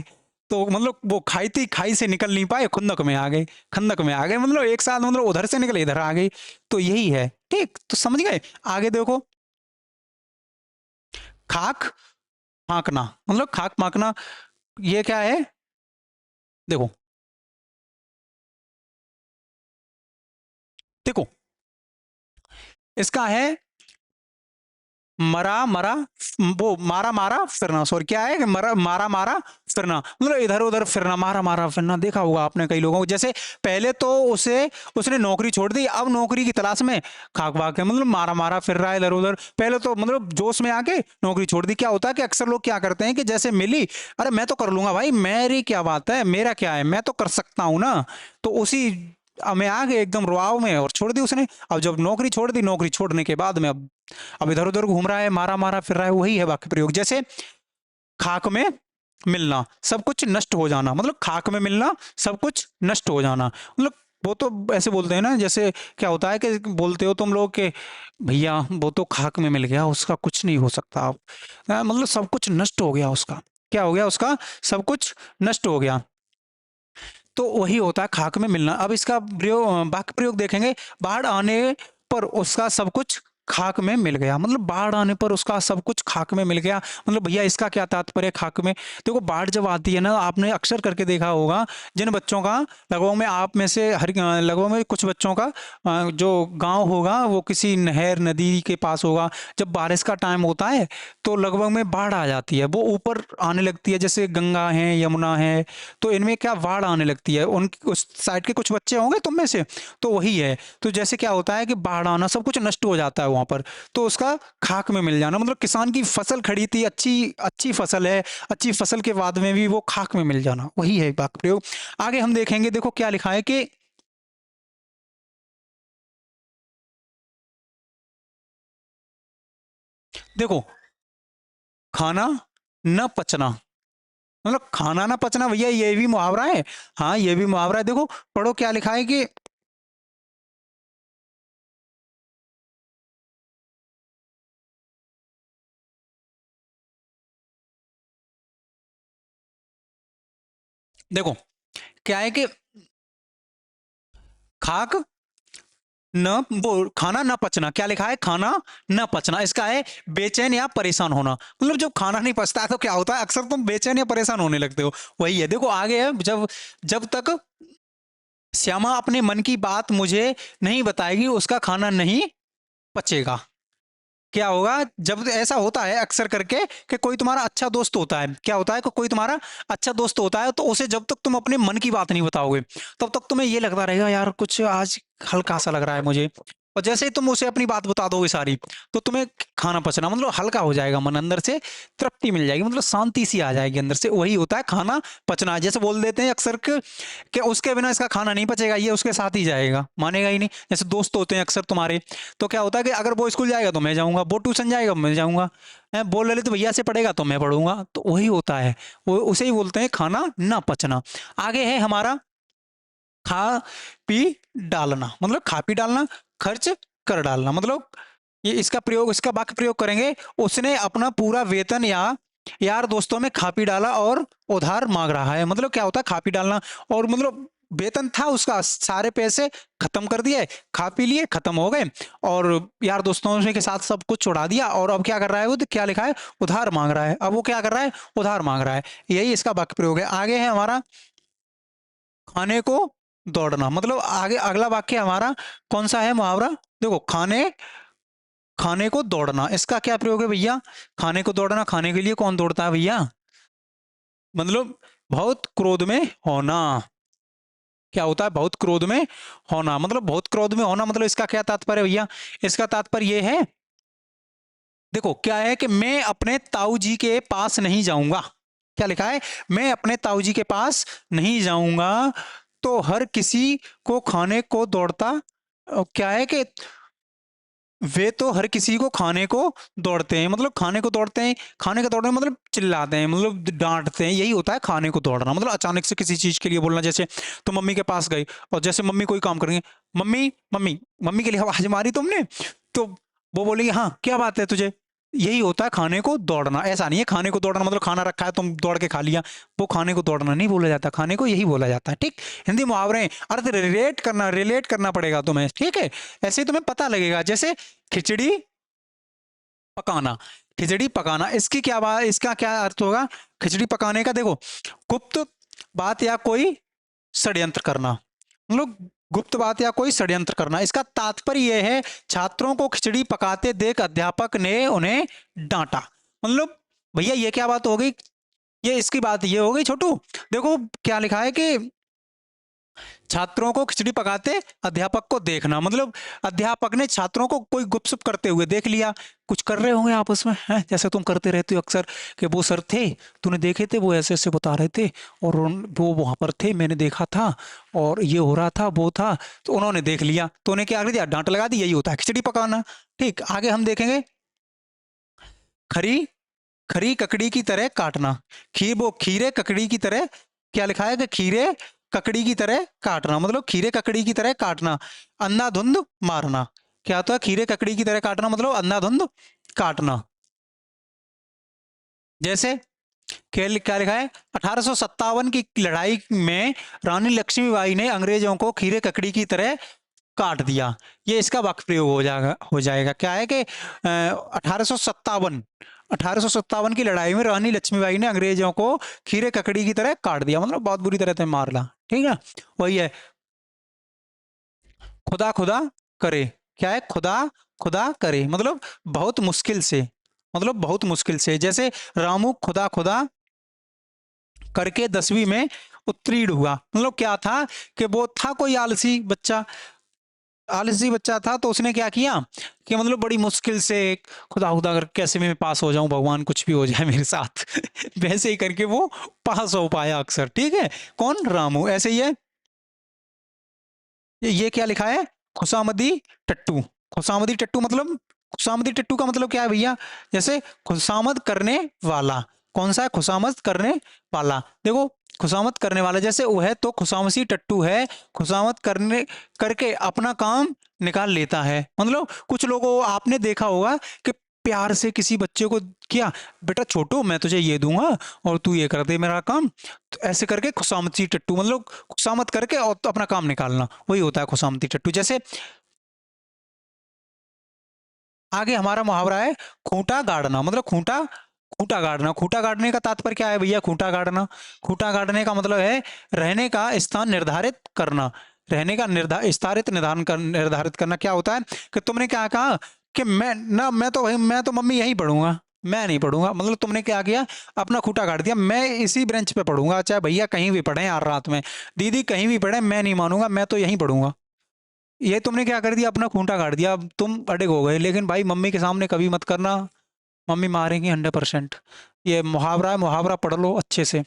तो मतलब वो खाई थी, खाई से निकल नहीं पाए, खुंदक में आ गए, खंदक में आ गए, मतलब एक साथ मतलब उधर से निकले इधर आ गए, तो यही है, ठीक, तो समझ गए। आगे देखो, खाक फांकना, मतलब खाक फांकना, ये क्या है, देखो देखो इसका है मरा मरा, वो मारा मारा फिरना, सॉरी क्या है कि मरा मारा मारा फिरना, मतलब इधर उधर फिरना, मारा मारा फिरना, देखा होगा आपने कई लोगों को। जैसे पहले तो उसने नौकरी छोड़ दी, अब नौकरी की तलाश में खाक भाग के, मतलब मारा मारा फिर रहा है इधर उधर। पहले तो मतलब जोश में आके नौकरी छोड़ दी। क्या होता है कि अक्सर लोग क्या करते हैं कि जैसे मिली, अरे मैं तो कर लूंगा भाई, मेरी क्या बात है, मेरा क्या है, मैं तो कर सकता हूं ना। तो उसी में आ गए एकदम रुआव में और छोड़ दी उसने। अब जब नौकरी छोड़ दी, नौकरी छोड़ने के बाद में अब इधर उधर घूम रहा है, मारा मारा फिर रहा है। वही है वाक्य प्रयोग। जैसे खाक में मिलना, सब कुछ नष्ट हो जाना, मतलब खाक में मिलना, सब कुछ नष्ट हो जाना, मतलब वो तो ऐसे बोलते हैं ना, जैसे क्या होता है कि बोलते हो तुम लोग के भैया वो तो खाक में मिल गया, उसका कुछ नहीं हो सकता अब। मतलब सब कुछ नष्ट हो गया उसका। क्या हो गया उसका? सब कुछ नष्ट हो गया। तो वही होता है खाक में मिलना। अब इसका प्रयोग, वाक्य प्रयोग देखेंगे, बाढ़ आने पर उसका सब कुछ खाक में मिल गया, मतलब बाढ़ आने पर उसका सब कुछ खाक में मिल गया। मतलब भैया इसका क्या तात्पर्य खाक में? देखो बाढ़ जब आती है ना, आपने अक्सर करके देखा होगा, जिन बच्चों का, लगभग में आप में से हर, लगभग में कुछ बच्चों का जो गांव होगा वो किसी नहर नदी के पास होगा। जब बारिश का टाइम होता है तो लगभग में बाढ़ आ जाती है, वो ऊपर आने लगती है, जैसे गंगा है, यमुना है, तो इनमें क्या बाढ़ आने लगती है। उन उस साइड के कुछ बच्चे होंगे तुम में से, तो वही है। तो जैसे क्या होता है कि बाढ़ आना, सब कुछ नष्ट हो जाता है वहां पर, तो उसका खाक में मिल जाना, मतलब किसान की फसल खड़ी थी, अच्छी अच्छी फसल है, अच्छी फसल के बाद में भी वो खाक में मिल जाना, वही है वाक्य प्रयोग। आगे हम देखेंगे, देखो क्या लिखा है कि देखो खाना न पचना, मतलब खाना ना पचना, भैया ये भी मुहावरा है। हाँ ये भी मुहावरा है। देखो पढ़ो क्या लिखा है कि देखो क्या है कि खाक न, वो खाना न पचना, क्या लिखा है? खाना न पचना, इसका है बेचैन या परेशान होना। मतलब जब खाना नहीं पचता है तो क्या होता है, अक्सर तुम बेचैन या परेशान होने लगते हो। वही है। देखो आगे है, जब जब तक श्यामा अपने मन की बात मुझे नहीं बताएगी, उसका खाना नहीं पचेगा। क्या होगा जब ऐसा होता है अक्सर करके कि कोई तुम्हारा अच्छा दोस्त होता है, क्या होता है कि कोई तुम्हारा अच्छा दोस्त होता है, तो उसे जब तक तुम अपने मन की बात नहीं बताओगे, तब तक तुम्हें ये लगता रहेगा यार कुछ आज हल्का सा लग रहा है मुझे। और जैसे ही तुम उसे अपनी बात बता दोगे सारी, तो तुम्हें खाना पचना, मतलब हल्का हो जाएगा मन, अंदर से तृप्ति मिल जाएगी, मतलब शांति सी आ जाएगी अंदर से। वही होता है खाना पचना। जैसे बोल देते हैं अक्सर कि उसके बिना इसका खाना नहीं पचेगा, ये उसके साथ ही जाएगा, मानेगा ही नहीं। जैसे दोस्त होते हैं अक्सर तुम्हारे, तो क्या होता है कि अगर वो स्कूल जाएगा तो मैं जाऊंगा, वो ट्यूशन जाएगा मैं जाऊंगा, बोल रहे तो भैया से पढ़ेगा तो मैं पढ़ूंगा, तो वही होता है। वो उसे ही बोलते हैं खाना ना पचना। आगे है हमारा खा पी डालना, मतलब खा पी डालना, खर्च कर डालना, मतलब ये इसका प्रयोग, इसका वाक्य प्रयोग करेंगे, उसने अपना पूरा वेतन या यार दोस्तों में खा पी डाला और उधार मांग रहा है। मतलब क्या होता है खा पी डालना, और मतलब वेतन था उसका, सारे पैसे खत्म कर दिए, खा पी लिए, खत्म हो गए, और यार दोस्तों में के साथ सब कुछ उड़ा दिया, और अब क्या कर रहा है वो, तो क्या लिखा है, उधार मांग रहा है। अब वो क्या कर रहा है, उधार मांग रहा है। यही इसका वाक्य प्रयोग है। आगे है हमारा खाने को दौड़ना, मतलब आगे अगला वाक्य हमारा कौन सा है मुहावरा? देखो खाने खाने को दौड़ना, इसका क्या प्रयोग है भैया? खाने को दौड़ना, खाने के लिए कौन दौड़ता है भैया? मतलब बहुत क्रोध में होना। क्या होता है? बहुत क्रोध में होना, मतलब बहुत क्रोध में होना, मतलब इसका क्या तात्पर्य है भैया? इसका तात्पर्य ये है, देखो क्या है कि मैं अपने ताऊ जी के पास नहीं जाऊंगा। क्या लिखा है? मैं अपने ताऊ जी के पास नहीं जाऊंगा, तो हर किसी को खाने को दौड़ता। क्या है कि वे तो हर किसी को खाने को दौड़ते हैं, मतलब खाने को दौड़ते हैं, खाने को दौड़ना मतलब चिल्लाते हैं, मतलब डांटते हैं, यही होता है खाने को दौड़ना। मतलब अचानक से किसी चीज के लिए बोलना, जैसे तो मम्मी के पास गई और जैसे मम्मी कोई काम करेंगे, मम्मी मम्मी मम्मी के लिए आवाज मारी तुमने, तो वो बोलेगी हाँ क्या बात है तुझे। यही होता है खाने को दौड़ना। ऐसा नहीं है खाने को दौड़ना मतलब खाना रखा है तुम दौड़ के खा लिया, वो खाने को दौड़ना नहीं बोला जाता, खाने को यही बोला जाता है। ठीक, हिंदी मुहावरे अर्थ रिलेट करना पड़ेगा तुम्हें, ठीक है? ऐसे ही तुम्हें पता लगेगा। जैसे खिचड़ी पकाना, खिचड़ी पकाना, इसकी क्या बात, इसका क्या अर्थ होगा खिचड़ी पकाने का? देखो गुप्त बात या कोई षड्यंत्र करना, मतलब गुप्त बात या कोई षड्यंत्र करना। इसका तात्पर्य यह है, छात्रों को खिचड़ी पकाते देख अध्यापक ने उन्हें डांटा। मतलब भैया ये क्या बात हो गई? ये इसकी बात ये हो गई छोटू। देखो क्या लिखा है कि छात्रों को खिचड़ी पकाते अध्यापक को देखना, मतलब अध्यापक ने छात्रों को कोई गुपसुप करते हुए देख लिया। कुछ कर रहे होंगे आपस में, हैं, जैसे तुम करते रहते हो अक्सर, कि वो सर थे, तूने देखे थे, वो ऐसे ऐसे बता रहे थे, और वो वहां पर थे, मैंने देखा था, और ये हो रहा था, वो था। तो उन्होंने देख लिया, तो उन्हें क्या कर दिया, डांट लगा दी। यही होता है खिचड़ी पकाना। ठीक, आगे हम देखेंगे। खरी खरी ककड़ी की तरह काटना। वो खीरे ककड़ी की तरह, क्या लिखा है कि खीरे ककड़ी की तरह काटना, मतलब खीरे ककड़ी की तरह काटना। अंधाधुंध मारना। क्या होता है खीरे ककड़ी की तरह काटना, मतलब अंधाधुंध काटना। जैसे क्या लिखा है, 1857 की लड़ाई में रानी लक्ष्मीबाई ने अंग्रेजों को खीरे ककड़ी की तरह काट दिया। ये इसका वाक्य प्रयोग हो जाएगा। क्या है कि 1857 1857 की लड़ाई में रानी लक्ष्मीबाई ने अंग्रेजों को खीरे ककड़ी की तरह काट दिया, मतलब बहुत बुरी तरह से मार ला। ठीक है, वही है। खुदा खुदा करे। क्या है, खुदा खुदा करे, मतलब बहुत मुश्किल से, मतलब बहुत मुश्किल से। जैसे रामू खुदा खुदा करके 10वीं में उत्तीर्ण हुआ, मतलब क्या था कि वो था कोई आलसी बच्चा था, तो उसने क्या किया कि मतलब बड़ी मुश्किल से खुदा खुदा कर कैसे मैं पास हो जाऊं, भगवान कुछ भी हो जाए मेरे साथ वैसे ही करके वो पास हो पाया अक्सर। ठीक है, कौन, रामू। ऐसे ही है। ये क्या लिखा है, खुशामदी टट्टू। खुशामदी टट्टू मतलब, खुशामदी टट्टू का मतलब क्या है भैया, जैसे खुशामद करने वाला। कौन सा है, खुशामद करने वाला। देखो खुशामद करने वाला, जैसे वो है तो खुशामसी टट्टू है, खुशामद करने करके अपना काम निकाल लेता है। मतलब कुछ लोगों आपने देखा होगा कि प्यार से किसी बच्चे को किया, बेटा छोटू मैं तुझे ये दूंगा और तू ये कर दे मेरा काम, तो ऐसे करके खुशामती टट्टू, मतलब खुशामत करके और तो अपना काम निकालना, वही होता है खुशामती टट्टू। जैसे आगे हमारा मुहावरा है खूंटा गाड़ना, मतलब खूंटा खूंटा गाड़ना। खूंटा गाड़ने का तात्पर्य क्या है भैया, खूंटा गाड़ना, खूंटा गाड़ने का मतलब है रहने का स्थान निर्धारित करना। रहने का निर्धारित करना क्या होता है कि तुमने क्या कहा कि मैं तो मम्मी यहीं पढ़ूंगा, मैं नहीं पढ़ूंगा, मतलब तुमने क्या किया, अपना खूंटा गाड़ दिया, मैं इसी ब्रेंच पे पढ़ूंगा, चाहे भैया कहीं भी पढ़े यार रात में, दीदी कहीं भी पढ़े, मैं नहीं मानूंगा, मैं तो यहीं पढ़ूंगा। ये तुमने क्या कर दिया, अपना खूंटा काट दिया, अब तुम अड़िग हो गए। लेकिन भाई मम्मी के सामने कभी मत करना, मम्मी मारेंगी 100%। ये मुहावरा है, मुहावरा पढ़ लो अच्छे से।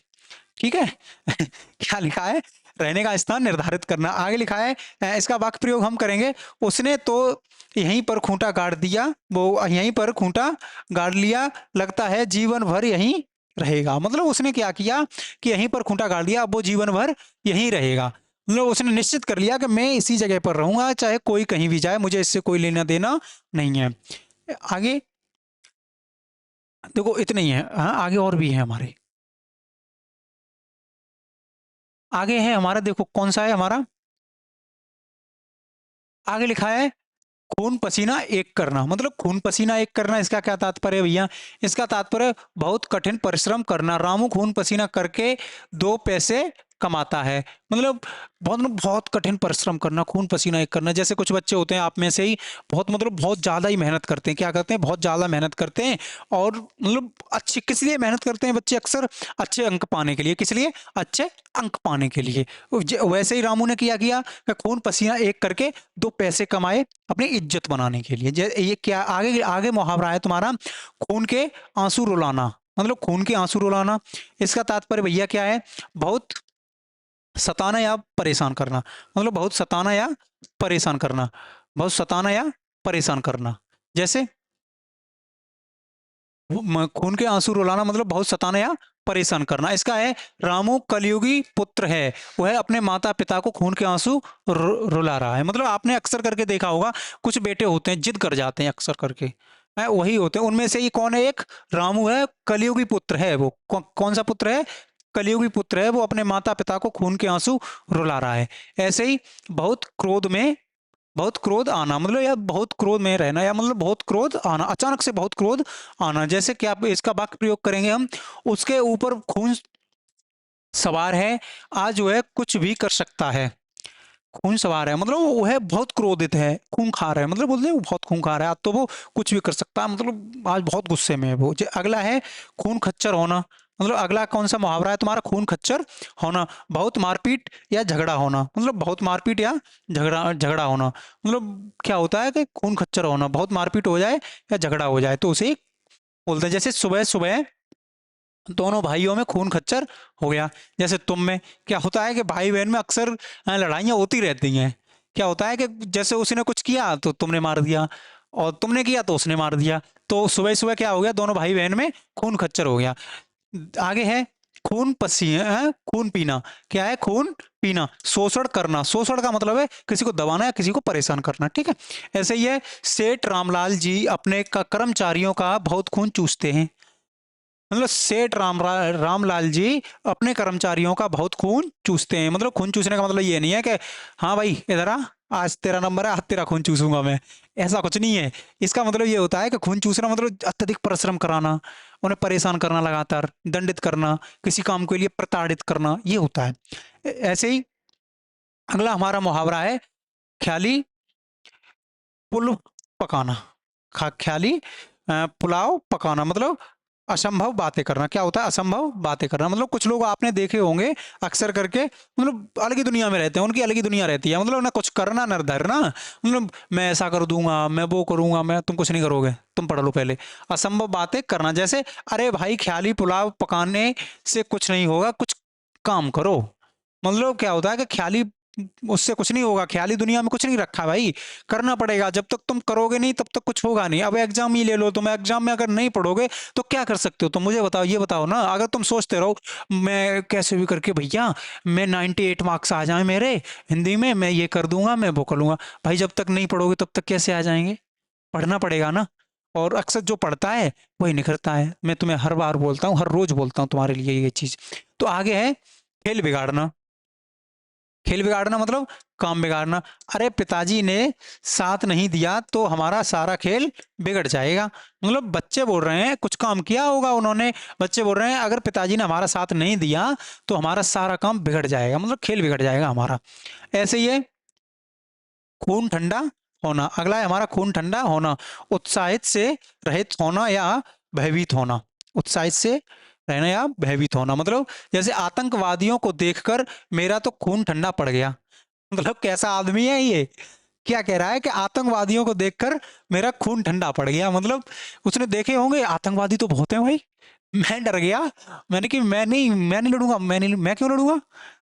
ठीक है क्या लिखा है, रहने का स्थान निर्धारित करना। आगे लिखा है इसका वाक्य प्रयोग हम करेंगे। उसने तो यहीं पर खूंटा गाड़ दिया, वो यहीं पर खूंटा गाड़ लिया, लगता है जीवन भर यहीं रहेगा। मतलब उसने क्या किया कि यहीं पर खूंटा गाड़ दिया, अब वो जीवन भर यहीं रहेगा। मतलब उसने निश्चित कर लिया कि मैं इसी जगह पर रहूंगा, चाहे कोई कहीं भी जाए, मुझे इससे कोई लेना देना नहीं है। आगे देखो इतने ही है, हाँ आगे और भी है हमारे। आगे है हमारा, देखो कौन सा है हमारा, आगे लिखा है खून पसीना एक करना। मतलब खून पसीना एक करना, इसका क्या तात्पर्य है भैया, इसका तात्पर्य बहुत कठिन परिश्रम करना। रामू खून पसीना करके 2 पैसे कमाता है, मतलब बहुत कठिन परिश्रम करना, खून पसीना एक करना। जैसे कुछ बच्चे होते हैं आप में से ही, बहुत ज्यादा ही मेहनत करते हैं, क्या करते हैं, बहुत ज्यादा मेहनत करते हैं, और मतलब अच्छे किस लिए मेहनत करते हैं बच्चे अक्सर, अच्छे अंक पाने के लिए। किस लिए, अच्छे अंक पाने के लिए। वैसे ही रामू ने किया किया कि खून पसीना एक करके 2 पैसे कमाए अपनी इज्जत बनाने के लिए। ये क्या, आगे आगे मुहावरा है तुम्हारा, खून के आंसू रुलाना। मतलब खून के आंसू रुलाना, इसका तात्पर्य भैया क्या है, बहुत सताना या परेशान करना। मतलब बहुत सताना या परेशान करना, बहुत सताना या परेशान करना। जैसे खून के आंसू रुलाना मतलब बहुत सताना या परेशान करना। इसका है रामू कलयुगी पुत्र है, वह अपने माता पिता को खून के आंसू रुला रहा है। मतलब आपने अक्सर करके देखा होगा, कुछ बेटे होते हैं जिद कर जाते हैं अक्सर करके, है वही होते हैं। उनमें से ये कौन है, एक रामू है, कलयुगी पुत्र है वो। कौन सा पुत्र है, कलयुगी पुत्र है, वो अपने माता पिता को खून के आंसू रुला रहा है। ऐसे ही बहुत क्रोध में, बहुत क्रोध आना, मतलब या बहुत क्रोध में रहना, या मतलब बहुत क्रोध आना, अचानक से बहुत क्रोध आना। जैसे कि आप इसका वाक्य प्रयोग करेंगे हम, उसके ऊपर खून सवार है, आज जो है कुछ भी कर सकता है। खून सवार है मतलब वो है बहुत क्रोधित है, खून खा रहा है, मतलब बोलते हैं वो बहुत खून खा रहा है, आज तो वो कुछ भी कर सकता है, मतलब आज बहुत गुस्से में है वो। अगला है खून खच्चर होना। मतलब अगला कौन सा मुहावरा है तुम्हारा? खून खच्चर होना, बहुत मारपीट या झगड़ा होना। मतलब बहुत मारपीट या झगड़ा झगड़ा होना। मतलब क्या होता है कि खून खच्चर होना, बहुत मारपीट हो जाए या झगड़ा हो जाए तो उसे ही बोलते हैं। जैसे सुबह सुबह दोनों भाइयों में खून खच्चर हो गया। जैसे तुम में क्या होता है कि भाई बहन में अक्सर लड़ाइयाँ होती रहती हैं। क्या होता है कि जैसे उसने कुछ किया तो तुमने मार दिया, और तुमने किया तो उसने मार दिया। तो सुबह सुबह क्या हो गया, दोनों भाई बहन में खून खच्चर हो गया। आगे है खून पसीना, खून पीना। क्या है? खून पीना, शोषण करना। शोषण का मतलब है किसी को दबाना या किसी को परेशान करना, ठीक है। ऐसे ही है, सेठ रामलाल जी अपने कर्मचारियों का बहुत खून चूसते हैं। मतलब सेठ रामलाल जी अपने कर्मचारियों का बहुत खून चूसते हैं। मतलब खून चूसने का मतलब ये नहीं है कि हाँ भाई इधर आ, आज तेरा नंबर है, आज तेरा खून चूसूंगा मैं। ऐसा कुछ नहीं है। इसका मतलब ये होता है कि खून चूसना मतलब अत्यधिक परिश्रम कराना, उन्हें परेशान करना, लगातार दंडित करना, किसी काम के लिए प्रताड़ित करना, ये होता है। ऐसे ही अगला हमारा मुहावरा है ख्याली पुल पकाना। ख्याली पुलाव पकाना मतलब असंभव बातें करना। क्या होता है? असंभव बातें करना। मतलब कुछ लोग आपने देखे होंगे अक्सर करके, मतलब अलग ही दुनिया में रहते हैं, उनकी अलग ही दुनिया रहती है। मतलब ना कुछ करना ना धरना, मतलब मैं ऐसा कर दूंगा, मैं वो करूंगा, मैं, तुम कुछ नहीं करोगे, तुम पढ़ लो पहले। असंभव बातें करना, जैसे अरे भाई ख्याली पुलाव पकाने से कुछ नहीं होगा, कुछ काम करो। मतलब क्या होता है कि ख्याली, उससे कुछ नहीं होगा, ख्याली दुनिया में कुछ नहीं रखा भाई, करना पड़ेगा। जब तक तुम करोगे नहीं तब तक कुछ होगा नहीं। अब एग्जाम ही ले लो, तुम एग्जाम में अगर नहीं पढ़ोगे तो क्या कर सकते हो? तुम मुझे बताओ, ये बताओ ना। अगर तुम सोचते रहो मैं कैसे भी करके भैया मैं 98 मार्क्स आ जाए मेरे हिंदी में, मैं ये कर दूंगा, मैं वो कर लूंगा। भाई जब तक नहीं पढ़ोगे तब तक कैसे आ जाएंगे? पढ़ना पड़ेगा ना। और अक्सर जो पढ़ता है वही निखरता है। मैं तुम्हें हर बार बोलता हूँ, हर रोज बोलता हूँ तुम्हारे लिए ये चीज। तो आगे है खेल बिगाड़ना। खेल बिगाड़ना मतलब काम बिगाड़ना। अरे पिताजी ने साथ नहीं दिया तो हमारा सारा खेल बिगड़ जाएगा। मतलब बच्चे बोल रहे हैं, कुछ काम किया होगा उन्होंने, बच्चे बोल रहे हैं अगर पिताजी ने हमारा साथ नहीं दिया तो हमारा सारा काम बिगड़ जाएगा, मतलब खेल बिगड़ जाएगा हमारा। ऐसे ही है खून ठंडा होना। अगला है हमारा खून ठंडा होना, उत्साहित से रहित होना या भयभीत होना। उत्साहित से रहना या भयभीत होना मतलब जैसे आतंकवादियों को देखकर मेरा तो खून ठंडा पड़ गया। मतलब कैसा आदमी है ये? क्या कह रहा है कि आतंकवादियों को देखकर मेरा खून ठंडा पड़ गया। मतलब उसने देखे होंगे आतंकवादी तो बहुत हैं भाई, मैं डर गया। मैंने कि मैं नहीं लड़ूंगा, मैं क्यों लड़ूंगा?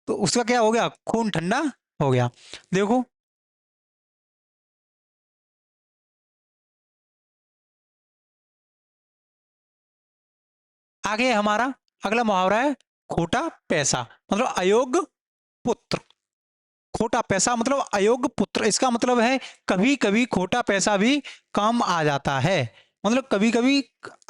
तो उसका क्या हो गया? खून ठंडा हो गया। देखो आगे हमारा अगला मुहावरा है खोटा पैसा। मतलब अयोग्य पुत्र। खोटा पैसा मतलब अयोग्य पुत्र। इसका मतलब है कभी कभी खोटा पैसा भी काम आ जाता है। मतलब कभी कभी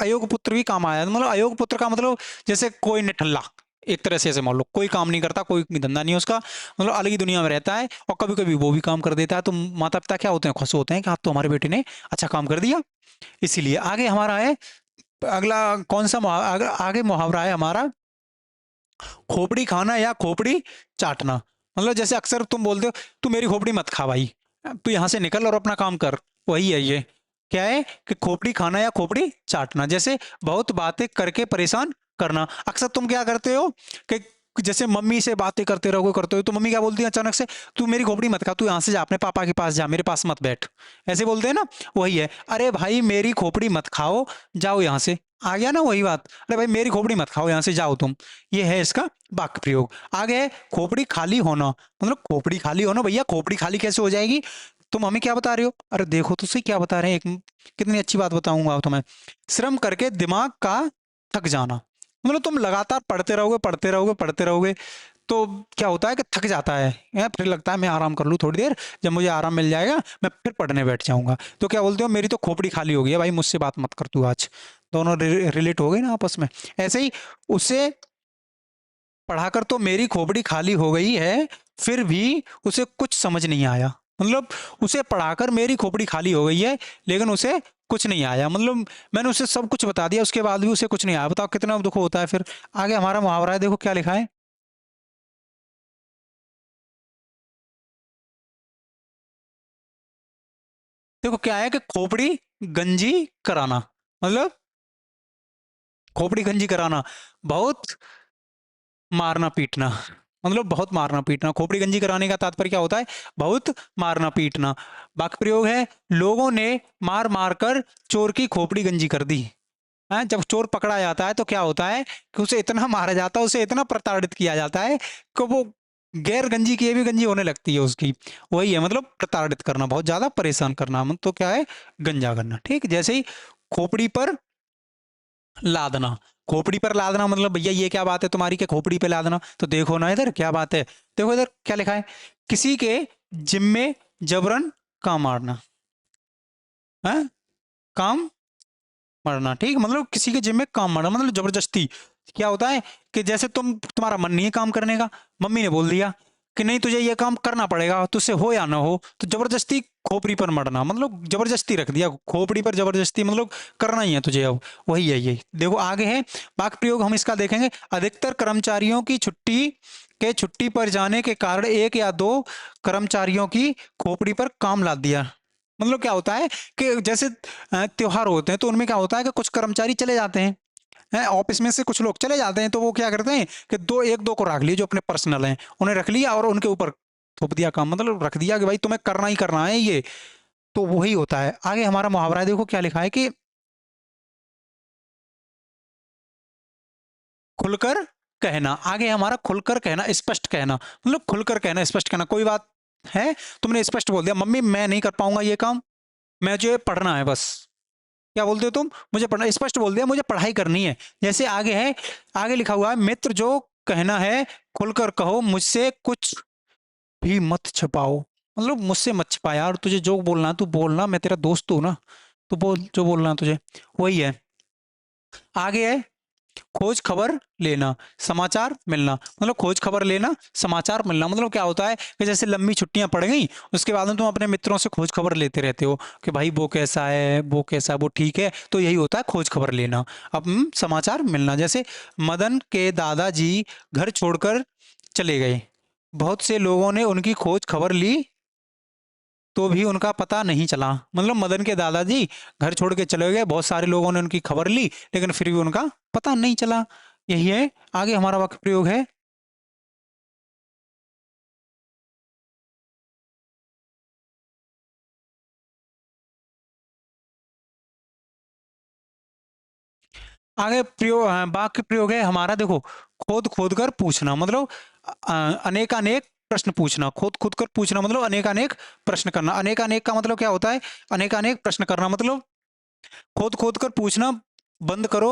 अयोग्य पुत्र भी काम आया। मतलब अयोग्य पुत्र का मतलब जैसे कोई निठल्ला, एक तरह से ऐसे मान लो कोई काम नहीं करता, कोई धंधा नहीं है उसका, मतलब अलग ही दुनिया में रहता है, और कभी कभी वो भी काम कर देता है। तो माता पिता क्या होते हैं, खुश होते हैं कि आप तो हमारे बेटे ने अच्छा काम कर दिया। इसीलिए आगे हमारा है अगला कौन सा आगे मुहावरा है हमारा खोपड़ी खाना या खोपड़ी चाटना। मतलब जैसे अक्सर तुम बोलते हो तू मेरी खोपड़ी मत खा भाई, तू यहाँ से निकल और अपना काम कर। वही है ये। क्या है कि खोपड़ी खाना या खोपड़ी चाटना। जैसे बहुत बातें करके परेशान करना। अक्सर तुम क्या करते हो कि जैसे मम्मी से बातें करते हो तो मम्मी क्या बोलती है अचानक से, तू मेरी खोपड़ी मत खा, तू यहाँ से जा, अपने पापा के पास जा, मेरे पास मत बैठ। ऐसे बोलते हैं ना। वही है, अरे भाई मेरी खोपड़ी मत खाओ, जाओ यहाँ से। आ गया ना वही बात, अरे भाई मेरी खोपड़ी मत खाओ, यहाँ से जाओ तुम। ये है इसका वाक्य प्रयोग। आगे है खोपड़ी खाली होना। मतलब खोपड़ी खाली होना, भैया खोपड़ी खाली कैसे हो जाएगी? तुम हमें क्या बता रहे हो? अरे देखो तो सही क्या बता रहे हैं, एक कितनी अच्छी बात बताऊंगा तुम्हें। श्रम करके दिमाग का थक जाना। मतलब तुम लगातार पढ़ते रहोगे पढ़ते रहोगे पढ़ते रहोगे, तो क्या होता है कि थक जाता है, फिर लगता है मैं आराम कर लूँ थोड़ी देर, जब मुझे आराम मिल जाएगा मैं फिर पढ़ने बैठ जाऊंगा। तो क्या बोलते हो, मेरी तो खोपड़ी खाली हो गई है भाई, मुझसे बात मत कर तू आज। दोनों रिलेट हो गए ना आपस में। ऐसे ही उसे पढ़ाकर तो मेरी खोपड़ी खाली हो गई है, फिर भी उसे कुछ समझ नहीं आया। मतलब उसे पढ़ाकर मेरी खोपड़ी खाली हो गई है, लेकिन उसे कुछ नहीं आया। मतलब मैंने उसे सब कुछ बता दिया, उसके बाद भी उसे कुछ नहीं आया। बताओ कितना दुख होता है फिर। आगे हमारा मुहावरा है, देखो क्या लिखा है। देखो क्या है कि खोपड़ी गंजी कराना। मतलब खोपड़ी गंजी कराना, बहुत मारना पीटना, मतलब बहुत मारना पीटना। खोपड़ी गंजी कराने का तात्पर्य क्या होता है? बहुत मारना पीटना। वाक्य प्रयोग है, लोगों ने मार मार कर चोर की खोपड़ी गंजी कर दी। हैं? जब चोर पकड़ा जाता है तो क्या होता है कि उसे इतना मारा जाता है, उसे इतना प्रताड़ित किया जाता है कि वो गैर गंजी की भी गंजी होने लगती है उसकी। वही है मतलब प्रताड़ित करना, बहुत ज्यादा परेशान करना, मतलब तो क्या है? गंजा करना। ठीक, जैसे ही खोपड़ी पर लादना। खोपड़ी पर लादना मतलब भैया ये क्या बात है तुम्हारी के खोपड़ी पे लादना? तो देखो ना इधर क्या बात है, देखो इधर क्या लिखा है, किसी के जिम्मे जबरन काम मारना है, काम मरना। ठीक, मतलब किसी के जिम्मे काम मरना मतलब जबरदस्ती। क्या होता है कि जैसे तुम्हारा मन नहीं है काम करने का, मम्मी ने बोल दिया कि नहीं तुझे ये काम करना पड़ेगा, तुझसे हो या ना हो, तो जबरदस्ती खोपड़ी पर मरना, मतलब जबरदस्ती रख दिया खोपड़ी पर, जबरदस्ती मतलब करना ही है तुझे अब। वही है ये। देखो आगे है वाक्य प्रयोग, हम इसका देखेंगे। अधिकतर कर्मचारियों की छुट्टी पर जाने के कारण एक या दो कर्मचारियों की खोपड़ी पर काम लाद दिया। मतलब क्या होता है कि जैसे त्योहार होते हैं तो उनमें क्या होता है कि कुछ कर्मचारी चले जाते हैं ऑफिस में से, कुछ लोग चले जाते हैं, तो वो क्या करते हैं कि एक दो को रख लिए जो अपने पर्सनल हैं, उन्हें रख लिया और उनके ऊपर थोप दिया काम, मतलब रख दिया कि भाई तुम्हें करना ही करना है ये। तो वही होता है। आगे हमारा मुहावरा है, देखो क्या लिखा है कि खुलकर कहना। आगे हमारा खुलकर कहना, स्पष्ट कहना, मतलब खुलकर कहना, स्पष्ट कहना। कोई बात है, तुमने स्पष्ट बोल दिया मम्मी मैं नहीं कर पाऊंगा ये काम, मुझे पढ़ना है बस। क्या बोलते हो तुम? मुझे पढ़ना, स्पष्ट बोल दिया मुझे पढ़ाई करनी है। जैसे आगे है, आगे लिखा हुआ है, मित्र जो कहना है खुलकर कहो, मुझसे कुछ भी मत छिपाओ। मतलब मुझसे मत छिपा यार, तुझे जो बोलना है तू बोलना, मैं तेरा दोस्त हूं ना, तो बोल जो बोलना है तुझे। वही है। आगे है खोज खबर लेना, समाचार मिलना। मतलब खोज खबर लेना, समाचार मिलना, मतलब क्या होता है कि जैसे लंबी छुट्टियां पड़ गई, उसके बाद में तुम अपने मित्रों से खोज खबर लेते रहते हो कि भाई वो कैसा है, वो कैसा है, वो ठीक है, तो यही होता है खोज खबर लेना। अब समाचार मिलना, जैसे मदन के दादाजी घर छोड़कर चले गए, बहुत से लोगों ने उनकी खोज खबर ली तो भी उनका पता नहीं चला। मतलब मदन के दादाजी घर छोड़ के चले गए, बहुत सारे लोगों ने उनकी खबर ली लेकिन फिर भी उनका पता नहीं चला। यही है। आगे हमारा वाक्य प्रयोग है, आगे प्रयोग वाक्य प्रयोग है हमारा, देखो खोद खोद कर पूछना, मतलब अनेक अनेक प्रश्न पूछना। खोद खोद कर पूछना मतलब अनेक अनेक प्रश्न करना। अनेक अनेक का मतलब क्या होता है? अनेक अनेक प्रश्न करना मतलब खोद खोद कर पूछना बंद करो,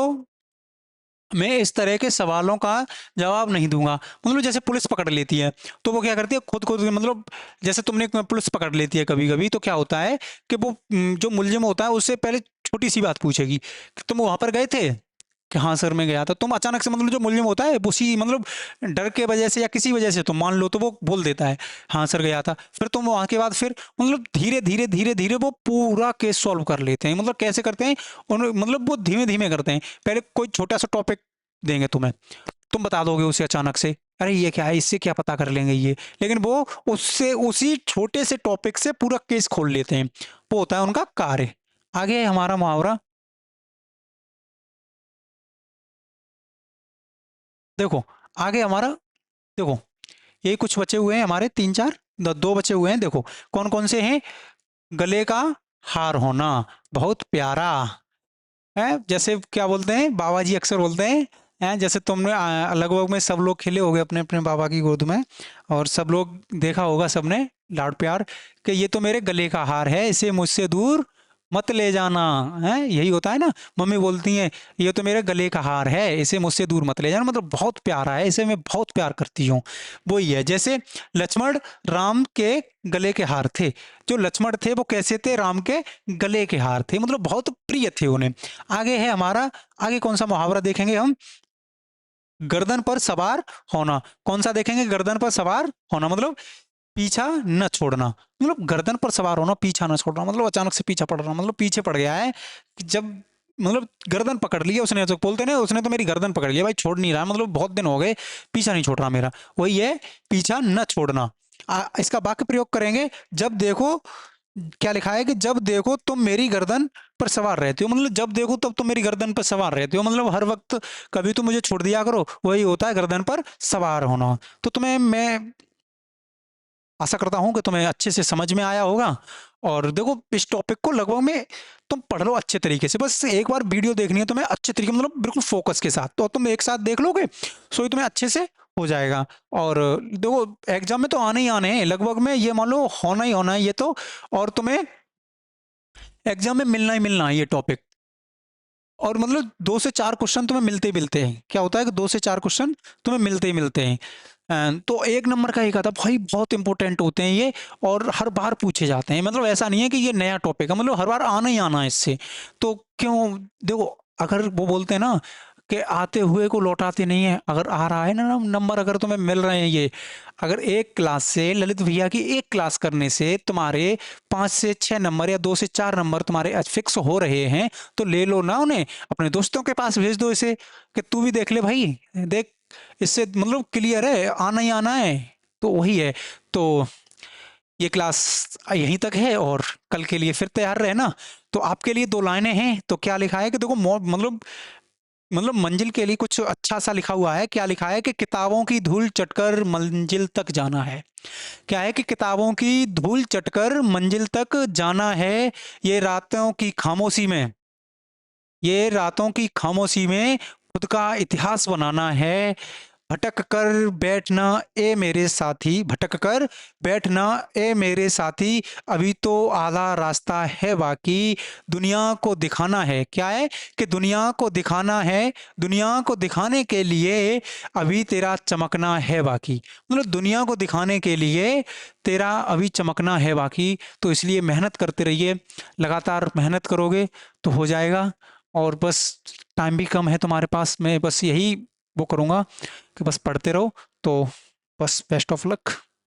मैं इस तरह के सवालों का जवाब नहीं दूंगा। मतलब जैसे पुलिस पकड़ लेती है तो वो क्या करती है, खुद खुद मतलब जैसे तुमने पुलिस पकड़ लेती है कभी कभी, तो क्या होता है कि वो जो मुलजिम होता है उससे पहले छोटी सी बात पूछेगी कि तुम वहां पर गए थे, कि हाँ सर मैं गया था। तुम अचानक से मतलब जो मुलजिम होता है उसी मतलब डर के वजह से या किसी वजह से तुम मान लो तो वो बोल देता है हाँ सर गया था। फिर तुम वहां के बाद फिर मतलब धीरे धीरे धीरे धीरे वो पूरा केस सॉल्व कर लेते हैं। मतलब कैसे करते हैं मतलब वो धीमे धीमे करते हैं। पहले कोई छोटा सा टॉपिक देंगे तुम्हें, तुम बता दोगे उसे अचानक से, अरे ये क्या है, इससे क्या पता कर लेंगे ये, लेकिन वो उससे उसी छोटे से टॉपिक से पूरा केस खोल लेते हैं। वो होता है उनका कार्य। आगे है हमारा मुहावरा, देखो आगे हमारा, देखो ये कुछ बचे हुए हैं हमारे, तीन चार, दो बचे हुए हैं। देखो कौन कौन से हैं? गले का हार होना, बहुत प्यारा है। जैसे क्या बोलते हैं बाबा जी अक्सर बोलते हैं जैसे तुमने लगभग में सब लोग खेले होंगे अपने अपने बाबा की गोद में, और सब लोग देखा होगा सबने लाड प्यार, कि ये तो मेरे गले का हार है, इसे मुझसे दूर मत ले जाना। है यही होता है ना, मम्मी बोलती हैं ये तो मेरे गले का हार है, इसे मुझसे दूर मत ले जाना, मतलब बहुत प्यारा है, इसे मैं बहुत प्यार करती हूँ। वो ही है। जैसे लक्ष्मण राम के गले के हार थे, जो लक्ष्मण थे वो कैसे थे? राम के गले के हार थे, मतलब बहुत प्रिय थे उन्हें। आगे है हमारा, आगे कौन सा मुहावरा देखेंगे हम? गर्दन पर सवार होना। कौन सा देखेंगे? गर्दन पर सवार होना मतलब पीछा न छोड़ना। मतलब गर्दन पर सवार होना, पीछा न छोड़ना, मतलब अचानक से पीछा पड़ रहा, मतलब पीछे पड़ गया है कि जब मतलब गर्दन पकड़ लिया उसने, तो बोलते ना उसने तो मेरी गर्दन पकड़ लिया, भाई छोड़ नहीं रहा, मतलब बहुत दिन हो गए पीछा नहीं छोड़ रहा मेरा। वही है पीछा न छोड़ना। इसका वाक्य प्रयोग करेंगे, जब देखो क्या लिखा है कि जब देखो तुम मेरी गर्दन पर सवार रहते हो, मतलब जब देखो तब तुम मेरी गर्दन पर सवार रहते हो, मतलब हर वक्त कभी तो मुझे छोड़ दिया करो, वही होता है गर्दन पर सवार होना। तो तुम्हें मैं आशा करता हूँ कि तुम्हें अच्छे से समझ में आया होगा। और देखो इस टॉपिक को लगभग में तुम पढ़ लो अच्छे तरीके से, बस एक बार वीडियो देखनी है तुम्हें अच्छे तरीके, मतलब बिल्कुल फोकस के साथ, तो तुम एक साथ देख लोगे सो ही तुम्हें अच्छे से हो जाएगा। और देखो एग्जाम में तो आने ही आने हैं, लगभग में ये मान लो होना ही होना है ये तो। और तुम्हें एग्जाम में मिलना ही मिलना है ये टॉपिक। और मतलब 2 से 4 क्वेश्चन तुम्हें मिलते ही मिलते हैं, क्या होता है कि 2 से 4 क्वेश्चन तुम्हें मिलते ही मिलते हैं। तो 1 नंबर का एक आता भाई, बहुत इंपॉर्टेंट होते हैं ये, और हर बार पूछे जाते हैं, मतलब ऐसा नहीं है कि ये नया टॉपिक है, मतलब हर बार आना ही आना है इससे। तो क्यों, देखो अगर वो बोलते हैं ना कि आते हुए को लौटाते नहीं है, अगर आ रहा है ना नंबर, अगर तुम्हें मिल रहे हैं ये, अगर एक क्लास से ललित भैया की एक क्लास करने से तुम्हारे 5 से 6 नंबर या 2 से 4 नंबर तुम्हारे फिक्स हो रहे हैं, तो ले लो ना उन्हें, अपने दोस्तों के पास भेज दो इसे कि तू भी देख ले भाई, देख इससे मतलब क्लियर है, आना ही आना है। तो वही है। तो ये क्लास यहीं तक है, और कल के लिए फिर तैयार रहे ना। तो आपके लिए 2 लाइनें हैं, तो क्या लिखा है कि देखो मतलब मंजिल के लिए कुछ अच्छा सा लिखा हुआ है। क्या लिखा है कि किताबों की धूल चटकर मंजिल तक जाना है। क्या है कि किताबों की धूल चटकर मंजिल तक जाना है, ये रातों की खामोशी में, ये रातों की खामोशी में खुद का इतिहास बनाना है। भटक कर बैठना ए मेरे साथी, भटक कर बैठना ए मेरे साथी, अभी तो आधा रास्ता है बाकी, दुनिया को दिखाना है। क्या है कि दुनिया को दिखाना है, दुनिया को दिखाने के लिए अभी तेरा चमकना है बाकी, मतलब दुनिया को दिखाने के लिए तेरा अभी चमकना है बाकी। तो इसलिए मेहनत करते रहिए, लगातार मेहनत करोगे तो हो जाएगा। और बस टाइम भी कम है तुम्हारे पास, मैं बस यही वो करूँगा कि बस पढ़ते रहो। तो बस बेस्ट ऑफ लक।